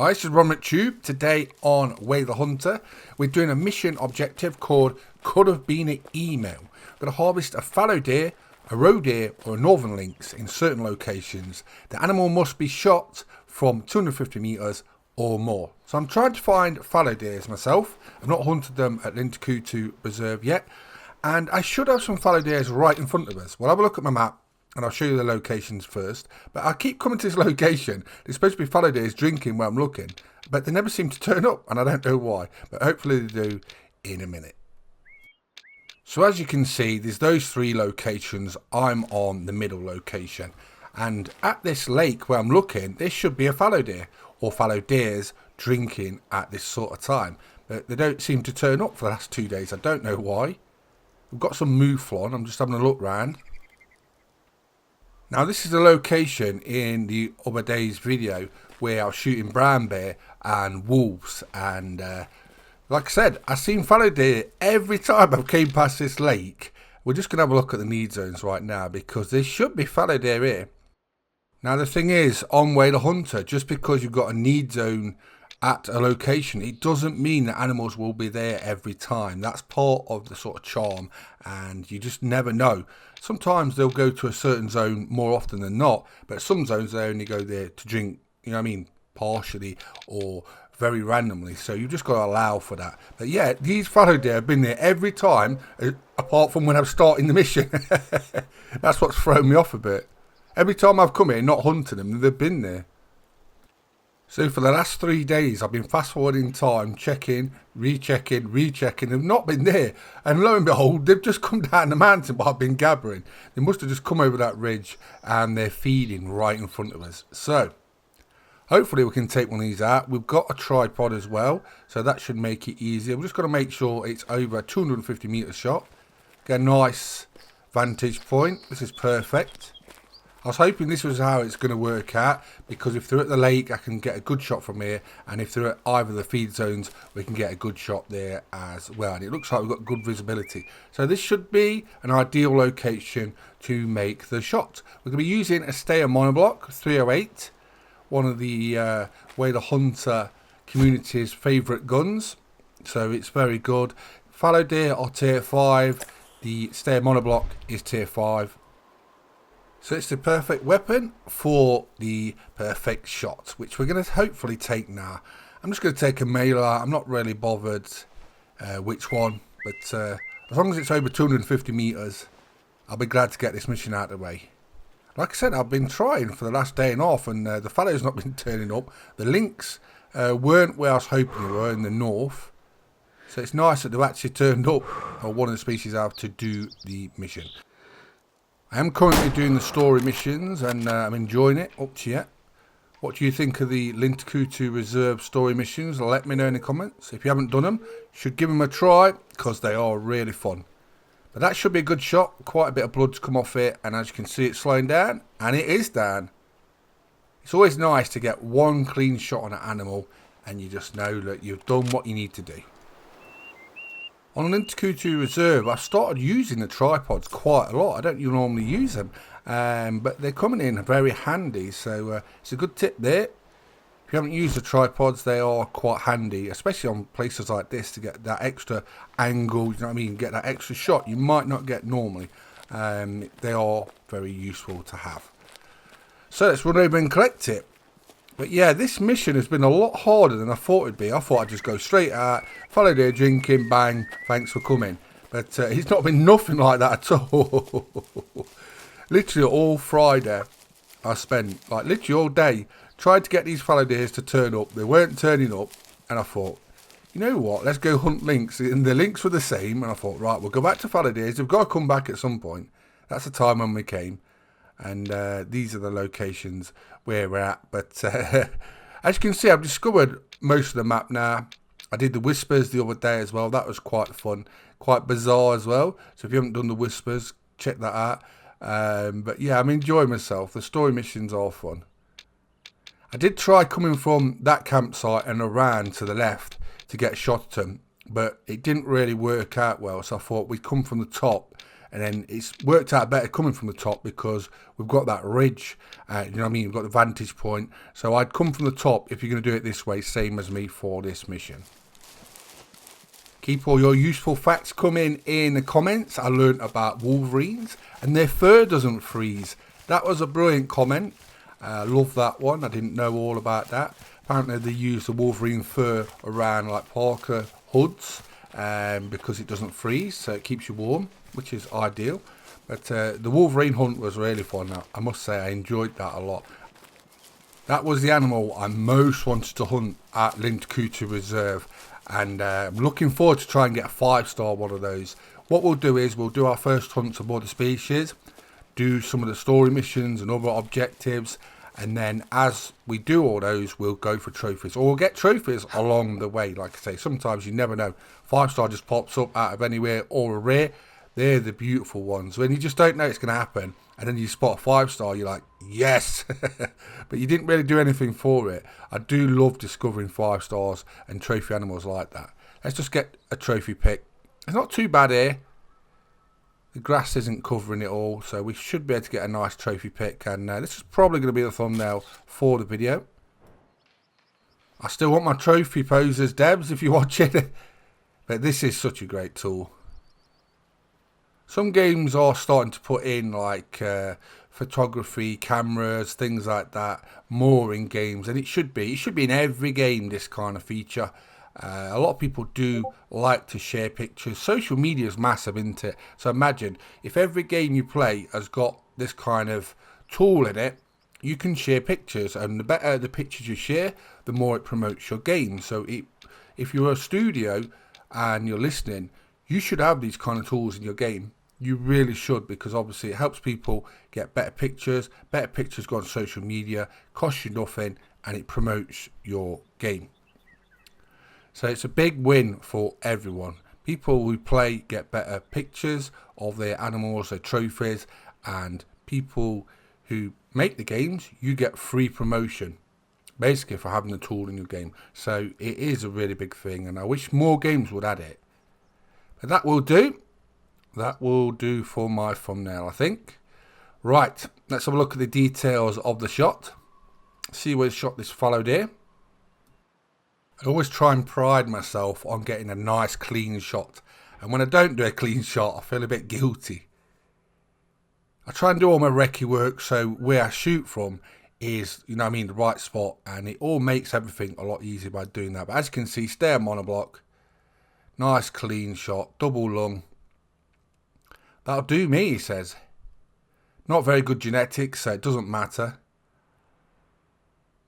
Hi, this is Ron Tube. Today on Way the Hunter, we're doing a mission objective called Could Have Been an Email. We're going to harvest a fallow deer, a roe deer or a northern lynx in certain locations. The animal must be shot from 250 metres or more. So I'm trying to find fallow deers myself. I've not hunted them at Lintukoto Reserve yet. And I should have some fallow deers right in front of us. We'll have a look at my map and I'll show you the locations first. But I keep coming to this location. There's supposed to be fallow deers drinking where I'm looking, but they never seem to turn up, and I don't know why. But hopefully they do in a minute. So as you can see, there's those three locations. I'm on the middle location. And at this lake where I'm looking, there should be a fallow deer or fallow deers drinking at this sort of time. But they don't seem to turn up for the last 2 days. I don't know why. We've got some mouflon. I'm just having a look round. Now this is the location in the other day's video where I was shooting brown bear and wolves, and like I said, I've seen fallow deer every time I came past this lake. We're just going to have a look at the need zones right now because there should be fallow deer here. Now the thing is, on Way the Hunter, just because you've got a need zone at a location, it doesn't mean that animals will be there every time. That's part of the sort of charm, and you just never know. Sometimes they'll go to a certain zone more often than not, but some zones they only go there to drink, you know what I mean, partially or very randomly. So you've just got to allow for that. But yeah, these fallow deer have been there every time, apart from when I'm starting the mission. That's what's thrown me off a bit. Every time I've come here not hunting them, they've been there. So for the last 3 days, I've been fast forwarding time, checking, rechecking. They've not been there. And lo and behold, they've just come down the mountain, but I've been gathering. They must have just come over that ridge and they're feeding right in front of us. So hopefully we can take one of these out. We've got a tripod as well, so that should make it easier. We're just going to make sure it's over a 250 metre shot. Get a nice vantage point. This is perfect. I was hoping this was how it's going to work out, because if they're at the lake I can get a good shot from here, and if they're at either of the feed zones we can get a good shot there as well. And it looks like we've got good visibility, so this should be an ideal location to make the shot. We're going to be using a Steyr monoblock 308, one of the Way the Hunter community's favourite guns, so it's very good. Fallow deer are tier 5, the Steyr monoblock is tier 5. So it's the perfect weapon for the perfect shot, which we're going to hopefully take now. I'm just going to take a mailer. I'm not really bothered which one, but as long as it's over 250 metres, I'll be glad to get this mission out of the way. Like I said, I've been trying for the last day and a half, and the fallow's not been turning up. The lynx weren't where I was hoping they were, in the north. So it's nice that they've actually turned up, or one of the species have, to do the mission. I am currently doing the story missions, and I'm enjoying it up to yet. What do you think of the Lintukoto Reserve story missions? Let me know in the comments. If you haven't done them, you should give them a try, because they are really fun. But that should be a good shot. Quite a bit of blood's come off it, and as you can see, it's slowing down, and it is down. It's always nice to get one clean shot on an animal, and you just know that you've done what you need to do. On Lintukoto Reserve, I've started using the tripods quite a lot. I don't normally use them, but they're coming in very handy, so it's a good tip there. If you haven't used the tripods, they are quite handy, especially on places like this, to get that extra angle, you know what I mean, get that extra shot you might not get normally. They are very useful to have. So let's run over and collect it. But yeah, this mission has been a lot harder than I thought it'd be. I thought I'd just go straight out, follow there, drinking, bang, thanks for coming. But it's not been nothing like that at all. Literally all Friday I spent, like literally all day, tried to get these fallow deers to turn up. They weren't turning up, and I thought, you know what, let's go hunt lynx. And the lynx were the same, and I thought, right, we'll go back to fallow deers. They've got to come back at some point. That's the time when we came. And these are the locations where we're at. But as you can see, I've discovered most of the map now. I did the whispers the other day as well. That was quite fun, quite bizarre as well. So if you haven't done the whispers, check that out. But yeah, I'm enjoying myself. The story missions are fun. I did try coming from that campsite and around to the left to get a shot at them, but it didn't really work out well. So I thought we'd come from the top and then it's worked out better coming from the top because we've got that ridge, you know what I mean, we've got the vantage point. So I'd come from the top if you're going to do it this way, same as me for this mission. Keep all your useful facts coming in the comments. I learned about wolverines and their fur doesn't freeze. That was a brilliant comment. Love that one. I didn't know all about that. Apparently they use the wolverine fur around like parka hoods because it doesn't freeze, so it keeps you warm, which is ideal. But the wolverine hunt was really fun. I must say I enjoyed that a lot. That was the animal I most wanted to hunt at Lintukoto Reserve, and I'm looking forward to try and get a 5-star one of those. What we'll do is we'll do our first hunts aboard the species, do some of the story missions and other objectives, and then as we do all those, we'll go for trophies, or we'll get trophies along the way. Like I say, sometimes you never know, 5-star just pops up out of anywhere, or a rare. They're the beautiful ones when you just don't know it's going to happen, and then you spot a 5-star, you're like, yes. But you didn't really do anything for it. I do love discovering 5-stars and trophy animals like that. Let's just get a trophy pick. It's not too bad here. The grass isn't covering it all, so we should be able to get a nice trophy pick, and this is probably going to be the thumbnail for the video. I still want my trophy poses, Debs, if you watch it. But this is such a great tool. Some games are starting to put in like photography, cameras, things like that more in games, and it should be in every game, this kind of feature. A lot of people do like to share pictures. Social media is massive, isn't it? So imagine if every game you play has got this kind of tool in it, you can share pictures, and the better the pictures you share, the more it promotes your game. So if you're a studio and you're listening, you should have these kind of tools in your game. You really should, because obviously it helps people get better pictures. Better pictures go on social media, cost you nothing, and it promotes your game. So it's a big win for everyone. People who play get better pictures of their animals, their trophies, and people who make the games, you get free promotion, basically for having the tool in your game. So it is a really big thing, and I wish more games would add it. But that will do. That will do for my thumbnail, I think. Right, let's have a look at the details of the shot. See where the shot is followed here. I always try and pride myself on getting a nice clean shot, and when I don't do a clean shot I feel a bit guilty. I try and do all my recce work so where I shoot from is, you know what I mean, the right spot, and it all makes everything a lot easier by doing that. But as you can see, stay on monoblock, nice clean shot, double lung. That'll do me, he says. Not very good genetics, so it doesn't matter.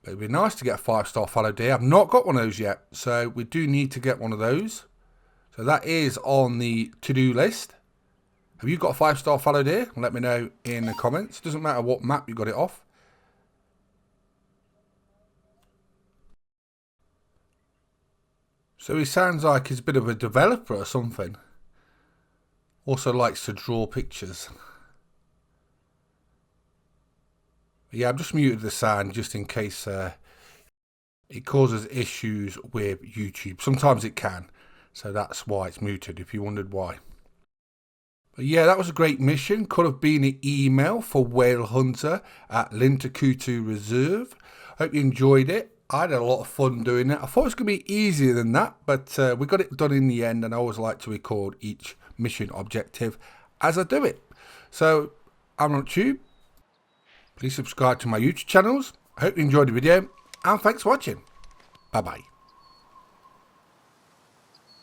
But it'd be nice to get a 5-star fallow deer. I've not got one of those yet, so we do need to get one of those. So that is on the to-do list. Have you got a 5-star fallow deer? Let me know in the comments. Doesn't matter what map you got it off. So he sounds like he's a bit of a developer or something. Also likes to draw pictures. Yeah, I've just muted the sound just in case it causes issues with YouTube. Sometimes it can, so that's why it's muted, if you wondered why. But yeah, that was a great mission. Could have been an email for Whale Hunter at Lintukoto Reserve. Hope you enjoyed it. I had a lot of fun doing it. I thought it was going to be easier than that, but we got it done in the end, and I always like to record each mission objective as I do it. So I'm on YouTube. Please subscribe to my YouTube channels. I hope you enjoyed the video, and thanks for watching. Bye bye.